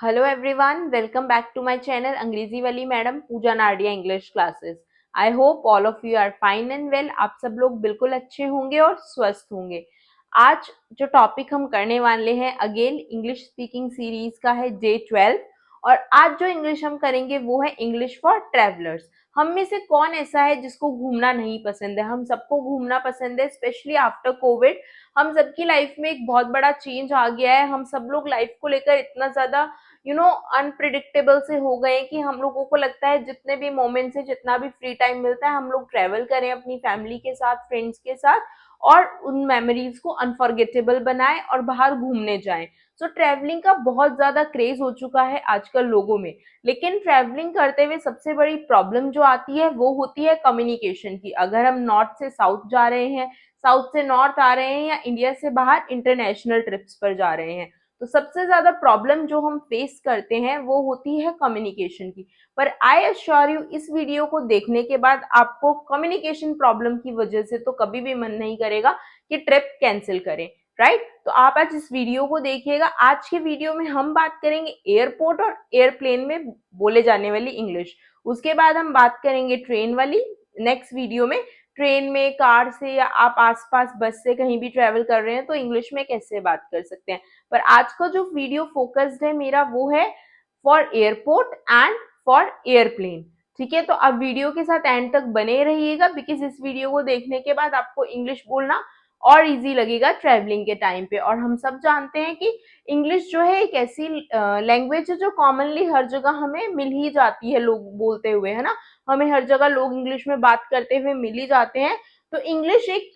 Hello everyone, welcome back to my channel अंग्रेजी वाली madam Pooja Nadia English classes. I hope all of you are fine and well. आप सब लोग बिल्कुल अच्छे होंगे और स्वस्थ होंगे। आज जो टॉपिक हम करने वाले हैं अगेन इंग्लिश स्पीकिंग सीरीज का है डे 12। और आज जो इंग्लिश हम करेंगे वो है इंग्लिश फॉर ट्रैवलर्स। हम में से कौन ऐसा है जिसको घूमना नहीं पसंद है? हम सबको घूमना पसंद है, स्पेशली आफ्टर कोविड। हम सबकी लाइफ में एक बहुत बड़ा चेंज आ गया है। हम सब लोग लाइफ को लेकर इतना ज्यादा अनप्रिडिक्टेबल से हो गए कि हम लोगों को लगता है जितने भी मोमेंट्स है, जितना भी फ्री टाइम मिलता है, हम लोग ट्रेवल करें अपनी फैमिली के साथ, फ्रेंड्स के साथ, और उन मेमोरीज को अनफॉरगेटेबल बनाएं और बाहर घूमने जाएं। सो ट्रैवलिंग का बहुत ज्यादा क्रेज हो चुका है आजकल लोगों में। लेकिन ट्रैवलिंग करते हुए सबसे बड़ी प्रॉब्लम जो आती है वो होती है कम्युनिकेशन की। अगर हम नॉर्थ से साउथ जा रहे हैं, साउथ से नॉर्थ आ रहे हैं, या इंडिया से बाहर इंटरनेशनल ट्रिप्स पर जा रहे हैं, तो सबसे ज्यादा प्रॉब्लम जो हम फेस करते हैं वो होती है कम्युनिकेशन की। पर आई एश्योर यू, इस वीडियो को देखने के बाद आपको कम्युनिकेशन प्रॉब्लम की वजह से तो कभी भी मन नहीं करेगा कि ट्रिप कैंसिल करें। राइट? तो आप आज इस वीडियो को देखिएगा। आज के वीडियो में हम बात करेंगे एयरपोर्ट और एयरप्लेन में बोले जाने वाली इंग्लिश। उसके बाद हम बात करेंगे ट्रेन वाली नेक्स्ट वीडियो में। ट्रेन में, कार से, या आप आसपास बस से कहीं भी ट्रेवल कर रहे हैं तो इंग्लिश में कैसे बात कर सकते हैं। पर आज का जो वीडियो फोकस्ड है मेरा वो है for airport and for airplane. ठीक है, तो आप वीडियो के साथ एंड तक बने रहिएगा, बिकॉज इस वीडियो को देखने के बाद आपको इंग्लिश बोलना और इजी लगेगा ट्रैवलिंग के टाइम पे। और हम सब जानते हैं कि इंग्लिश जो है एक ऐसी लैंग्वेज है जो कॉमनली हर जगह हमें मिल ही जाती है, लोग बोलते हुए, है ना। हमें हर जगह लोग इंग्लिश में बात करते हुए मिल ही जाते हैं। तो इंग्लिश एक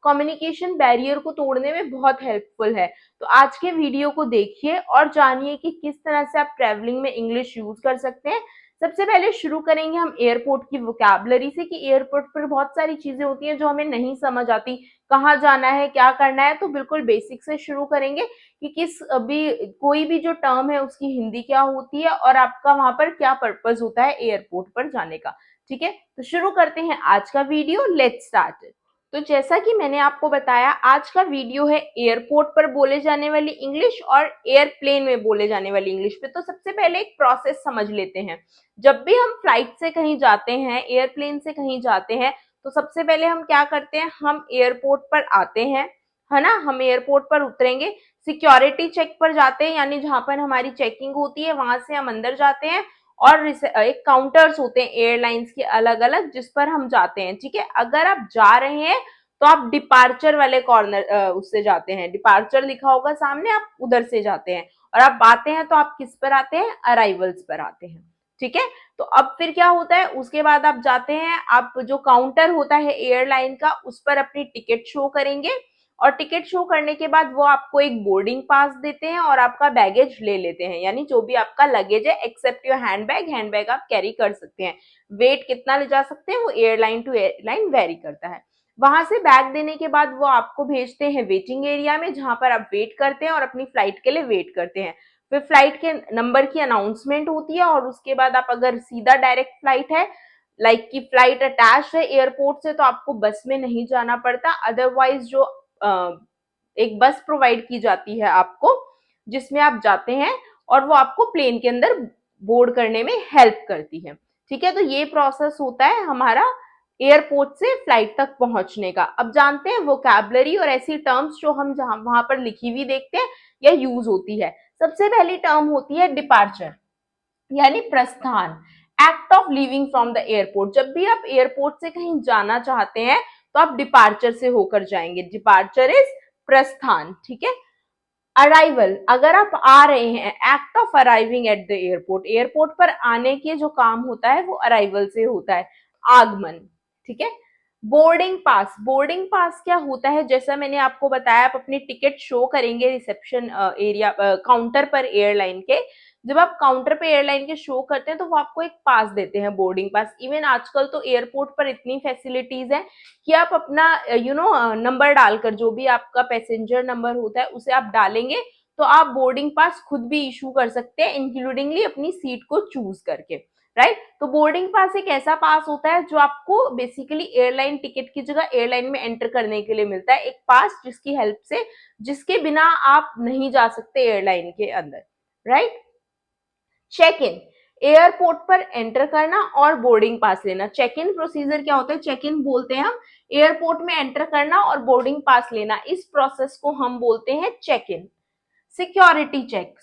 कम्युनिकेशन बैरियर को तोड़ने में बहुत हेल्पफुल है। तो आज के वीडियो को देखिए और जानिए कि किस तरह से आप ट्रैवलिंग में इंग्लिश यूज कर सकते हैं। सबसे पहले शुरू करेंगे हम एयरपोर्ट की वोकैबुलरी से, कि एयरपोर्ट पर बहुत सारी चीजें होती हैं जो हमें नहीं समझ आती, कहाँ जाना है, क्या करना है। तो बिल्कुल बेसिक से शुरू करेंगे कि किस भी कोई भी जो टर्म है उसकी हिंदी क्या होती है और आपका वहां पर क्या पर्पज होता है एयरपोर्ट पर जाने का। ठीक है, तो शुरू करते हैं आज का वीडियो। Let's start. तो जैसा कि मैंने आपको बताया, आज का वीडियो है एयरपोर्ट पर बोले जाने वाली इंग्लिश और एयरप्लेन में बोले जाने वाली इंग्लिश पे। तो सबसे पहले एक प्रोसेस समझ लेते हैं। जब भी हम फ्लाइट से कहीं जाते हैं, एयरप्लेन से कहीं जाते हैं, तो सबसे पहले हम क्या करते हैं, हम एयरपोर्ट पर आते हैं, है ना। हम एयरपोर्ट पर उतरेंगे, सिक्योरिटी चेक पर जाते हैं, यानी जहां पर हमारी चेकिंग होती है वहां से हम अंदर जाते हैं। और एक काउंटर्स होते हैं एयरलाइंस के अलग अलग, जिस पर हम जाते हैं। ठीक है, अगर आप जा रहे हैं तो आप डिपार्चर वाले कॉर्नर उससे जाते हैं, डिपार्चर लिखा होगा सामने, आप उधर से जाते हैं। और आप आते हैं तो आप किस पर आते हैं, अराइवल्स पर आते हैं। ठीक है, तो अब फिर क्या होता है, उसके बाद आप जाते हैं, आप जो काउंटर होता है एयरलाइन का उस पर अपनी टिकट शो करेंगे। और टिकट शो करने के बाद वो आपको एक बोर्डिंग पास देते हैं और आपका बैगेज ले लेते हैं, यानी जो भी आपका लगेज है एक्सेप्ट योर हैंडबैग। हैंडबैग आप कैरी कर सकते हैं। वेट कितना ले जा सकते हैं वो एयरलाइन टू एयरलाइन वेरी करता है। वहां से बैग देने के बाद वो आपको भेजते हैं वेटिंग एरिया में, जहां पर आप वेट करते हैं और अपनी फ्लाइट के लिए वेट करते हैं। फिर फ्लाइट के नंबर की अनाउंसमेंट होती है और उसके बाद आप, अगर सीधा डायरेक्ट फ्लाइट है, लाइक की फ्लाइट अटैच है एयरपोर्ट से, तो आपको बस में नहीं जाना पड़ता। अदरवाइज जो एक बस प्रोवाइड की जाती है आपको, जिसमें आप जाते हैं और वो आपको प्लेन के अंदर बोर्ड करने में हेल्प करती है। ठीक है, तो ये प्रोसेस होता है हमारा एयरपोर्ट से फ्लाइट तक पहुंचने का। अब जानते हैं वोकैबुलरी और ऐसी टर्म्स जो हम जहां वहां पर लिखी हुई देखते हैं या यूज होती है। सबसे पहली टर्म होती है डिपार्चर, यानी प्रस्थान। Act of living from the airport. जब भी आप एयरपोर्ट से कहीं जाना चाहते हैं तो आप डिपार्चर से होकर जाएंगे। डिपार्चर इज प्रस्थान। ठीक है, अराइवल, अगर आप आ रहे हैं, act of arriving at the airport. Airport पर आने के जो काम होता है वो अराइवल से होता है, आगमन। ठीक है, बोर्डिंग पास। बोर्डिंग पास क्या होता है, जैसा मैंने आपको बताया, आप अपनी टिकट शो करेंगे रिसेप्शन एरिया काउंटर पर एयरलाइन के। जब आप काउंटर पे एयरलाइन के शो करते हैं तो वो आपको एक पास देते हैं, बोर्डिंग पास। इवन आजकल तो एयरपोर्ट पर इतनी फैसिलिटीज है कि आप अपना नंबर डालकर, जो भी आपका पैसेंजर नंबर होता है उसे आप डालेंगे तो आप बोर्डिंग पास खुद भी इशू कर सकते हैं, इंक्लूडिंगली अपनी सीट को चूज करके। राइट? तो बोर्डिंग पास एक ऐसा पास होता है जो आपको बेसिकली एयरलाइन टिकट की जगह एयरलाइन में एंटर करने के लिए मिलता है, एक पास जिसकी हेल्प से, जिसके बिना आप नहीं जा सकते एयरलाइन के अंदर। राइट? चेक इन, एयरपोर्ट पर एंटर करना और बोर्डिंग पास लेना। चेक इन प्रोसीजर क्या होता है, चेक इन बोलते हैं हम एयरपोर्ट में एंटर करना और बोर्डिंग पास लेना, इस प्रोसेस को हम बोलते हैं चेक इन। सिक्योरिटी चेक,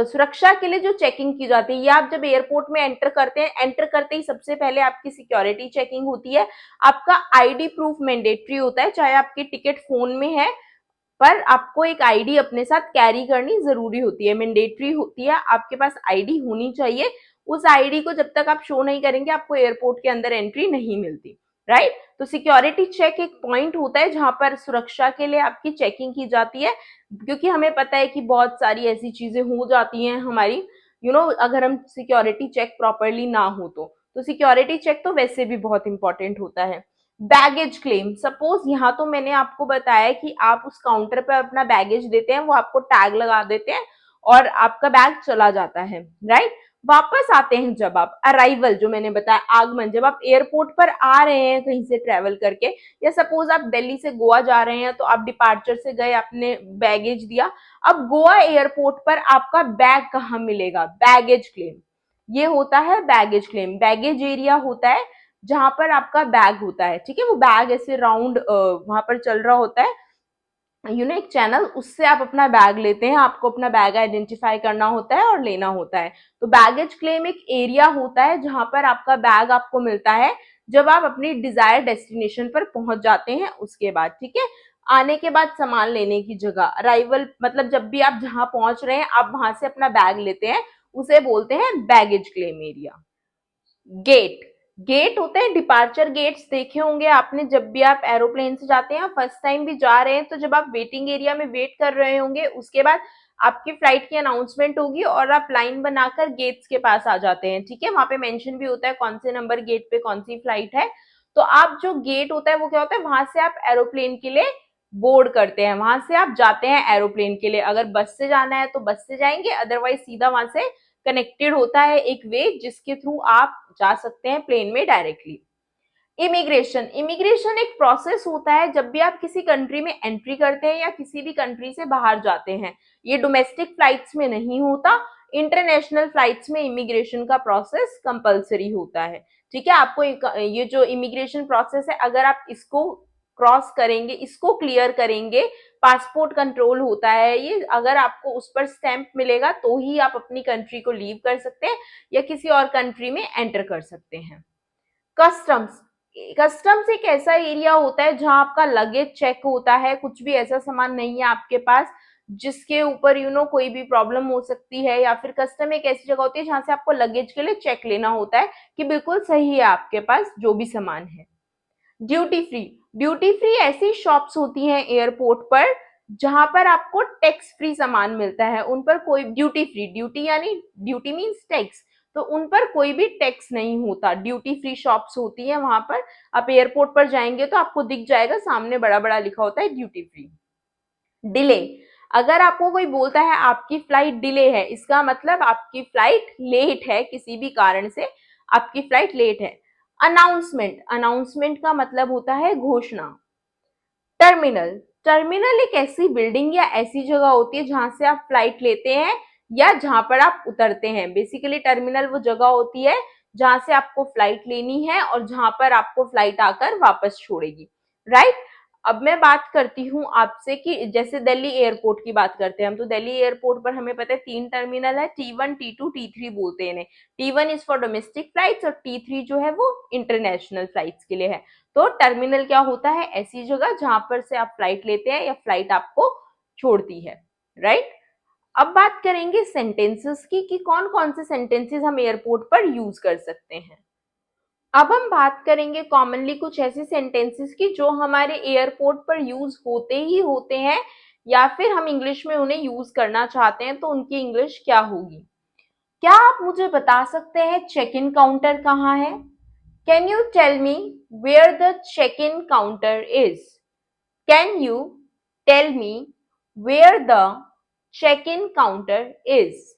सुरक्षा के लिए जो चेकिंग की जाती है, ये आप जब एयरपोर्ट में एंटर करते हैं, एंटर करते ही सबसे पहले आपकी सिक्योरिटी चेकिंग होती है। आपका आईडी प्रूफ मैंडेटरी होता है, चाहे आपकी टिकट फोन में है पर आपको एक आईडी अपने साथ कैरी करनी जरूरी होती है, मैंडेटरी होती है, आपके पास आईडी होनी चाहिए। उस आईडी को जब तक आप शो नहीं करेंगे आपको एयरपोर्ट के अंदर एंट्री नहीं मिलती, राइट। तो सिक्योरिटी चेक एक पॉइंट होता है जहां पर सुरक्षा के लिए आपकी चेकिंग की जाती है, क्योंकि हमें पता है कि बहुत सारी ऐसी चीजें हो जाती हैं हमारी, अगर हम सिक्योरिटी चेक प्रॉपरली ना हो तो सिक्योरिटी चेक तो वैसे भी बहुत इंपॉर्टेंट होता है। बैगेज क्लेम, सपोज यहाँ तो मैंने आपको बताया कि आप उस काउंटर पर अपना बैगेज देते हैं, वो आपको टैग लगा देते हैं और आपका बैग चला जाता है, राइट। वापस आते हैं जब आप अराइवल, जो मैंने बताया आगमन, जब आप एयरपोर्ट पर आ रहे हैं कहीं से ट्रेवल करके, या सपोज आप दिल्ली से गोवा जा रहे हैं तो आप डिपार्चर से गए, आपने बैगेज दिया, अब गोवा एयरपोर्ट पर आपका बैग कहाँ मिलेगा, बैगेज क्लेम, ये होता है बैगेज क्लेम। बैगेज एरिया होता है जहां पर आपका बैग होता है, ठीक है, वो बैग ऐसे राउंड वहां पर चल रहा होता है, एक चैनल, उससे आप अपना बैग लेते हैं, आपको अपना बैग आइडेंटिफाई करना होता है और लेना होता है। तो बैगेज क्लेम एक एरिया होता है जहां पर आपका बैग आपको मिलता है जब आप अपनी डिजायर डेस्टिनेशन पर पहुंच जाते हैं, उसके बाद, ठीक है। आने के बाद सामान लेने की जगह, अराइवल मतलब जब भी आप जहां पहुंच रहे हैं आप वहां से अपना बैग लेते हैं, उसे बोलते हैं baggage claim area. Gate, gate होते हैं डिपार्चर गेट्स, देखे होंगे आपने जब भी आप एरोप्लेन से जाते हैं, फर्स्ट टाइम भी जा रहे हैं तो जब आप वेटिंग एरिया में वेट कर रहे होंगे, उसके बाद आपकी फ्लाइट की अनाउंसमेंट होगी और आप लाइन बनाकर गेट्स के पास आ जाते हैं, ठीक है। वहां पे मेंशन भी होता है कौन से नंबर गेट पे कौन सी फ्लाइट है। तो आप जो गेट होता है वो क्या होता है, वहां से आप एरोप्लेन के लिए बोर्ड करते हैं, वहां से आप जाते हैं एरोप्लेन के लिए। अगर बस से जाना है तो बस से जाएंगे, अदरवाइज सीधा वहां से कनेक्टेड होता है एक वे जिसके थ्रू आप जा सकते हैं प्लेन में डायरेक्टली। इमिग्रेशन, इमिग्रेशन एक प्रोसेस होता है जब भी आप किसी कंट्री में एंट्री करते हैं या किसी भी कंट्री से बाहर जाते हैं। ये डोमेस्टिक फ्लाइट्स में नहीं होता, इंटरनेशनल फ्लाइट्स में इमिग्रेशन का प्रोसेस कंपलसरी होता है, ठीक है। आपको ये जो इमिग्रेशन प्रोसेस है, अगर आप इसको क्रॉस करेंगे, इसको क्लियर करेंगे, पासपोर्ट कंट्रोल होता है ये, अगर आपको उस पर स्टैंप मिलेगा तो ही आप अपनी कंट्री को लीव कर सकते हैं या किसी और कंट्री में एंटर कर सकते हैं। कस्टम्स, कस्टम्स एक ऐसा एरिया होता है जहां आपका लगेज चेक होता है, कुछ भी ऐसा सामान नहीं है आपके पास जिसके ऊपर कोई भी प्रॉब्लम हो सकती है, या फिर कस्टम एक ऐसी जगह होती है जहां से आपको लगेज के लिए चेक लेना होता है कि बिल्कुल सही है आपके पास जो भी सामान है। ड्यूटी फ्री, ड्यूटी फ्री ऐसी शॉप्स होती हैं एयरपोर्ट पर जहां पर आपको टैक्स फ्री सामान मिलता है, उन पर कोई ड्यूटी फ्री, ड्यूटी यानी ड्यूटी मींस टैक्स, तो उन पर कोई भी टैक्स नहीं होता, ड्यूटी फ्री शॉप्स होती है वहां पर। आप एयरपोर्ट पर जाएंगे तो आपको दिख जाएगा सामने बड़ा बड़ा लिखा होता है ड्यूटी फ्री। डिले, अगर आपको कोई बोलता है आपकी फ्लाइट डिले है, इसका मतलब आपकी फ्लाइट लेट है, किसी भी कारण से आपकी फ्लाइट लेट है। अनाउंसमेंट, अनाउंसमेंट का मतलब होता है घोषणा। टर्मिनल, टर्मिनल एक ऐसी बिल्डिंग या ऐसी जगह होती है जहां से आप फ्लाइट लेते हैं या जहां पर आप उतरते हैं। बेसिकली टर्मिनल वो जगह होती है जहां से आपको फ्लाइट लेनी है और जहां पर आपको फ्लाइट आकर वापस छोड़ेगी, राइट। अब मैं बात करती हूँ आपसे कि जैसे दिल्ली एयरपोर्ट की बात करते हैं हम, तो दिल्ली एयरपोर्ट पर हमें पता है 3 टर्मिनल है, T1, T2, T3 बोलते हैं इन्हें। T1 is for domestic flights और T3 जो है वो इंटरनेशनल फ्लाइट्स के लिए है। तो टर्मिनल क्या होता है, ऐसी जगह जहां पर से आप फ्लाइट लेते हैं या फ्लाइट आपको छोड़ती है, राइट। अब बात करेंगे सेंटेंसेस की कि कौन कौन से सेंटेंसेस हम एयरपोर्ट पर यूज कर सकते हैं। अब हम बात करेंगे कॉमनली कुछ ऐसे सेंटेंसेस की जो हमारे एयरपोर्ट पर यूज होते ही होते हैं, या फिर हम इंग्लिश में उन्हें यूज करना चाहते हैं तो उनकी इंग्लिश क्या होगी। क्या आप मुझे बता सकते हैं चेक इन काउंटर कहाँ है? Can you tell me where the check in counter is? Can you tell me where the check in counter is?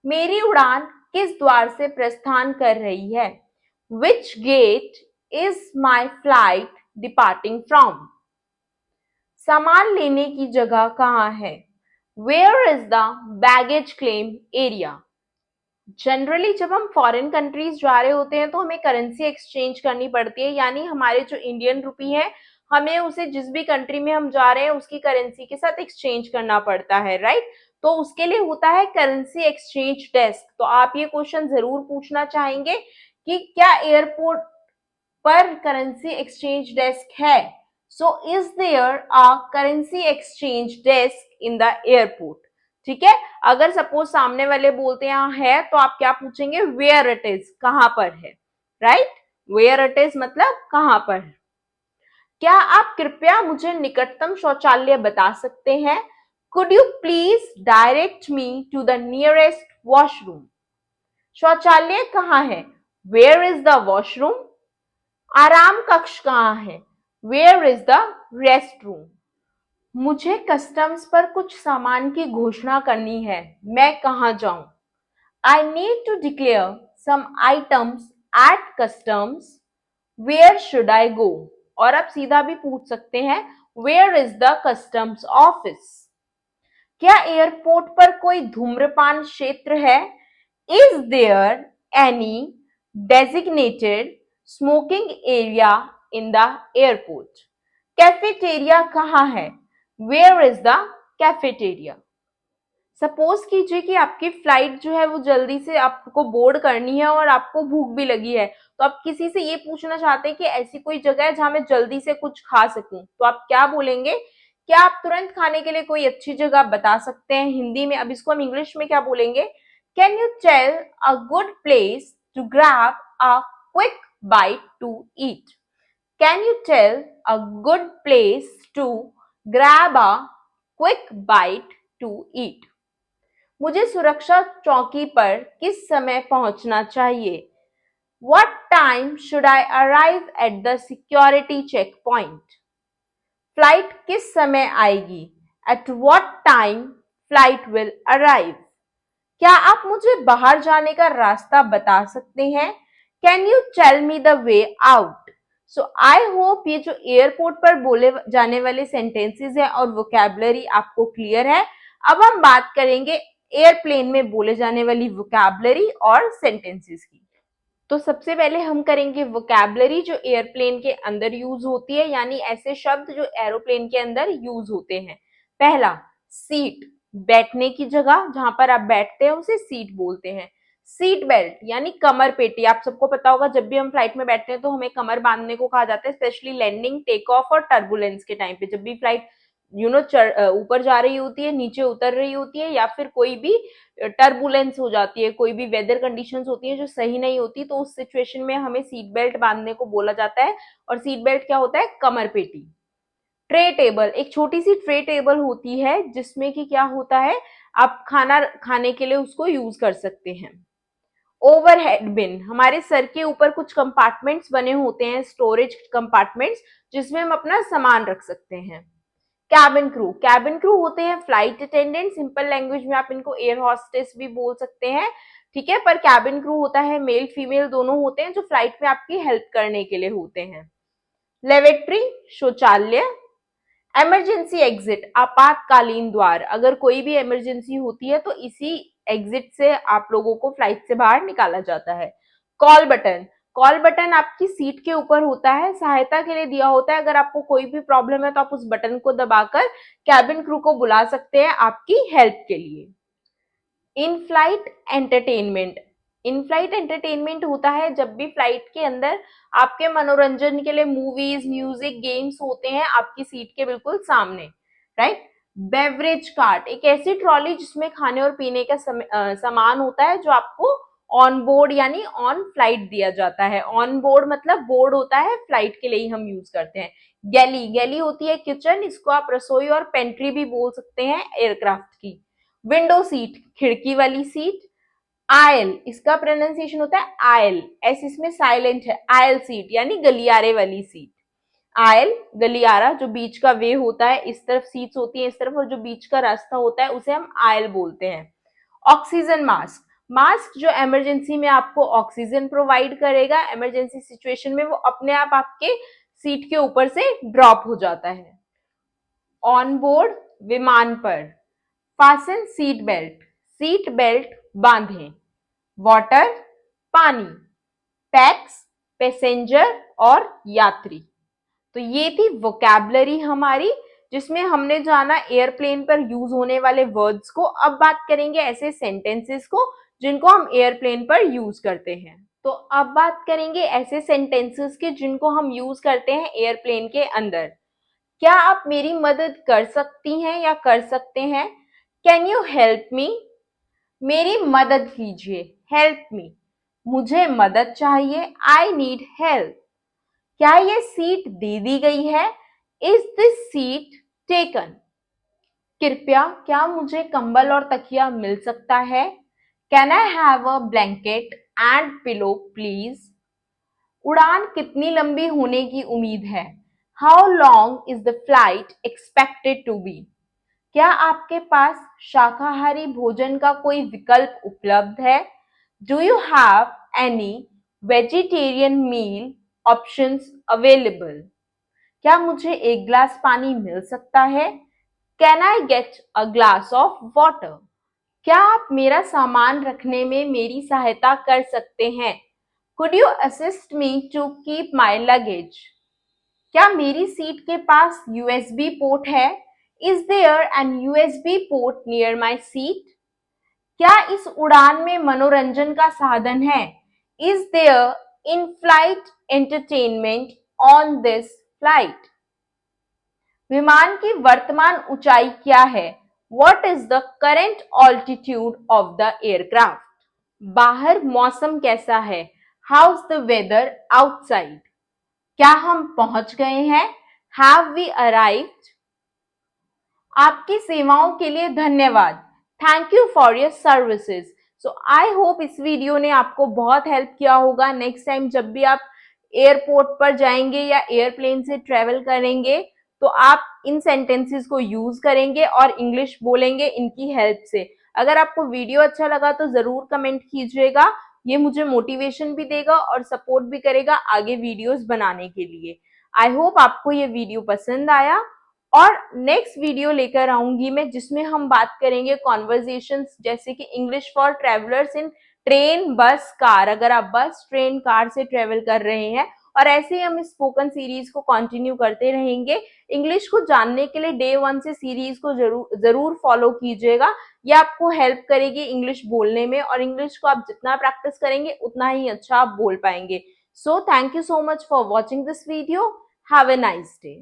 मेरी उड़ान किस द्वार से प्रस्थान कर रही है? Which gate is my flight departing from? सामान लेने की जगह कहाँ है? Where is the baggage claim area? Generally जब हम फॉरेन कंट्रीज जा रहे होते हैं तो हमें करेंसी एक्सचेंज करनी पड़ती है, यानी हमारे जो इंडियन रुपी है हमें उसे जिस भी कंट्री में हम जा रहे हैं उसकी करेंसी के साथ एक्सचेंज करना पड़ता है, राइट। तो उसके लिए होता है करेंसी एक्सचेंज डेस्क। तो आप ये क्वेश्चन जरूर पूछना चाहेंगे कि क्या एयरपोर्ट पर करेंसी एक्सचेंज डेस्क है। So is there a currency exchange desk in the airport. ठीक है, अगर सपोज सामने वाले बोलते हैं है तो आप क्या पूछेंगे, वेयर इट इज, कहां पर है, राइट। वेयर इट इज मतलब कहां पर है। क्या आप कृपया मुझे निकटतम शौचालय बता सकते हैं। Could you please direct me to the nearest washroom. शौचालय कहाँ है, वेयर इज द वॉशरूम। आराम कक्ष कहाँ है, where is the restroom. मुझे कस्टम्स पर कुछ सामान की घोषणा करनी है, मैं कहाँ जाऊं। I need to declare some items at customs, where should I go. और आप सीधा भी पूछ सकते हैं, where is the customs office. क्या एयरपोर्ट पर कोई धूम्रपान क्षेत्र है। Is there any designated smoking area in the airport. Cafeteria कहाँ है, where is the cafeteria. Suppose कीजिए कि आपकी फ्लाइट जो है वो जल्दी से आपको बोर्ड करनी है और आपको भूख भी लगी है, तो आप किसी से ये पूछना चाहते हैं कि ऐसी कोई जगह है जहां मैं जल्दी से कुछ खा सकूं, तो आप क्या बोलेंगे, क्या आप तुरंत खाने के लिए कोई अच्छी जगह बता सकते हैं हिंदी में। अब इसको हम इंग्लिश में क्या बोलेंगे, can you tell a good place to grab a quick bite to eat. Can you tell a good place to grab a quick bite to eat. मुझे सुरक्षा चौकी पर किस समय पहुंचना चाहिए। What time should I arrive at the security checkpoint? Flight किस समय आएगी, At what time flight will arrive? क्या आप मुझे बाहर जाने का रास्ता बता सकते हैं। Can you tell me the way out? So I hope ये जो एयरपोर्ट पर बोले जाने वाले सेंटेंसेस हैं और वोकैबुलरी आपको क्लियर है। अब हम बात करेंगे एयरप्लेन में बोले जाने वाली वोकैबुलरी और सेंटेंसेस की। तो सबसे पहले हम करेंगे वोकैबुलरी जो एयरप्लेन के अंदर यूज होती है, यानी ऐसे शब्द जो एरोप्लेन के अंदर यूज होते हैं। पहला, सीट, बैठने की जगह जहां पर आप बैठते हैं उसे सीट बोलते हैं। सीट बेल्ट यानी कमर पेटी, आप सबको पता होगा जब भी हम फ्लाइट में बैठते हैं तो हमें कमर बांधने को कहा जाता है, स्पेशली लैंडिंग, टेक ऑफ और टर्बुलेंस के टाइम पे। जब भी फ्लाइट ऊपर जा रही होती है, नीचे उतर रही होती है, या फिर कोई भी टर्बुलेंस हो जाती है, कोई भी वेदर कंडीशंस होती है जो सही नहीं होती, तो उस सिचुएशन में हमें सीट बेल्ट बांधने को बोला जाता है। और सीट बेल्ट क्या होता है, कमर पेटी। ट्रे टेबल, एक छोटी सी ट्रे टेबल होती है जिसमें कि क्या होता है, आप खाना खाने के लिए उसको यूज कर सकते हैं। ओवरहेड बिन, हमारे सर के ऊपर कुछ कंपार्टमेंट्स बने होते हैं, स्टोरेज कंपार्टमेंट्स, जिसमें हम अपना सामान रख सकते हैं। कैबिन क्रू, कैबिन क्रू होते हैं फ्लाइट अटेंडेंट, सिंपल लैंग्वेज में आप इनको एयर हॉस्टेस भी बोल सकते हैं, ठीक है। पर कैबिन क्रू होता है मेल फीमेल दोनों होते हैं, जो फ्लाइट में आपकी हेल्प करने के लिए होते हैं। लेवेट्री, शौचालय। इमरजेंसी एग्जिट, आपातकालीन द्वार, अगर कोई भी इमरजेंसी होती है तो इसी एग्जिट से आप लोगों को फ्लाइट से बाहर निकाला जाता है। कॉल बटन, कॉल बटन आपकी सीट के ऊपर होता है, सहायता के लिए दिया होता है। अगर आपको कोई भी प्रॉब्लम है तो आप उस बटन को दबाकर कैबिन क्रू को बुला सकते हैं आपकी हेल्प के लिए। इन फ्लाइट एंटरटेनमेंट, इन फ्लाइट एंटरटेनमेंट होता है जब भी फ्लाइट के अंदर आपके मनोरंजन के लिए मूवीज, म्यूजिक, गेम्स होते हैं आपकी सीट के बिल्कुल सामने, राइट। बेवरेज कार्ट, एक ऐसी ट्रॉली जिसमें खाने और पीने का सामान होता है जो आपको ऑन बोर्ड यानी ऑन फ्लाइट दिया जाता है। ऑन बोर्ड मतलब बोर्ड होता है, फ्लाइट के लिए ही हम यूज करते हैं। गैली, गैली होती है किचन, इसको आप रसोई और पेंट्री भी बोल सकते हैं एयरक्राफ्ट की। विंडो सीट, खिड़की वाली सीट। आयल, इसका प्रोनाउंसिएशन होता है आयल, एस इसमें साइलेंट है, आयल सीट यानी गलियारे वाली सीट। आयल, गलियारा, जो बीच का वे होता है, इस तरफ सीट्स होती है इस तरफ, और जो बीच का रास्ता होता है उसे हम आयल बोलते हैं। ऑक्सीजन मास्क, मास्क जो इमरजेंसी में आपको ऑक्सीजन प्रोवाइड करेगा, इमरजेंसी सिचुएशन में वो अपने आप आपके सीट के ऊपर से ड्रॉप हो जाता है। ऑन बोर्ड, विमान पर। Fasten seat belt, seat belt बांधें। वाटर पानी, पैक्स पैसेंजर और यात्री। तो ये थी वोकैबुलरी हमारी, जिसमें हमने जाना एयरप्लेन पर यूज होने वाले वर्ड्स को। अब बात करेंगे ऐसे सेंटेंसेस को जिनको हम एयरप्लेन पर यूज करते हैं। तो अब बात करेंगे ऐसे सेंटेंसेस के जिनको हम यूज करते हैं एयरप्लेन के अंदर। क्या आप मेरी मदद कर सकती हैं या कर सकते हैं? Can you help me? मेरी मदद कीजिए, हेल्प मी। मुझे मदद चाहिए, आई नीड हेल्प। क्या ये सीट दे दी गई है? Is this seat taken? कृपया क्या मुझे कंबल और तकिया मिल सकता है? Can I have a blanket and pillow please? उड़ान कितनी लंबी होने की उम्मीद है? How long is the flight expected to be? क्या आपके पास शाकाहारी भोजन का कोई विकल्प उपलब्ध है? Do you have any vegetarian meal options available? क्या मुझे एक ग्लास पानी मिल सकता है? Can I get a glass of water? क्या आप मेरा सामान रखने में मेरी सहायता कर सकते हैं? Could you assist me to keep my luggage? क्या मेरी सीट के पास यूएसबी पोर्ट है? Is there an USB port near my seat? क्या इस उड़ान में मनोरंजन का साधन है? Is there in flight entertainment on this flight? विमान की वर्तमान ऊंचाई क्या है? What is the current altitude of the aircraft? बाहर मौसम कैसा है? How's the weather outside? क्या हम पहुंच गए हैं? Have we arrived? आपकी सेवाओं के लिए धन्यवाद। Thank you for your services. So I hope इस वीडियो ने आपको बहुत हेल्प किया होगा। नेक्स्ट टाइम जब भी आप एयरपोर्ट पर जाएंगे या एयरप्लेन से ट्रेवल करेंगे तो आप इन सेंटेंसेस को यूज करेंगे और इंग्लिश बोलेंगे इनकी हेल्प से। अगर आपको वीडियो अच्छा लगा तो जरूर कमेंट कीजिएगा, ये मुझे मोटिवेशन भी देगा और सपोर्ट भी करेगा आगे वीडियोस बनाने के लिए। आई होप आपको ये वीडियो पसंद आया और नेक्स्ट वीडियो लेकर आऊंगी मैं जिसमें हम बात करेंगे कॉन्वर्जेशंस, जैसे कि English for travellers in train bus car. अगर आप बस ट्रेन कार से ट्रेवल कर रहे हैं, और ऐसे ही हम इस स्पोकन सीरीज को कंटिन्यू करते रहेंगे। इंग्लिश को जानने के लिए डे 1 से सीरीज को जरूर फॉलो कीजिएगा। ये आपको हेल्प करेगी इंग्लिश बोलने में, और इंग्लिश को आप जितना प्रैक्टिस करेंगे उतना ही अच्छा आप बोल पाएंगे। So thank you so much for watching this video. Have a nice day.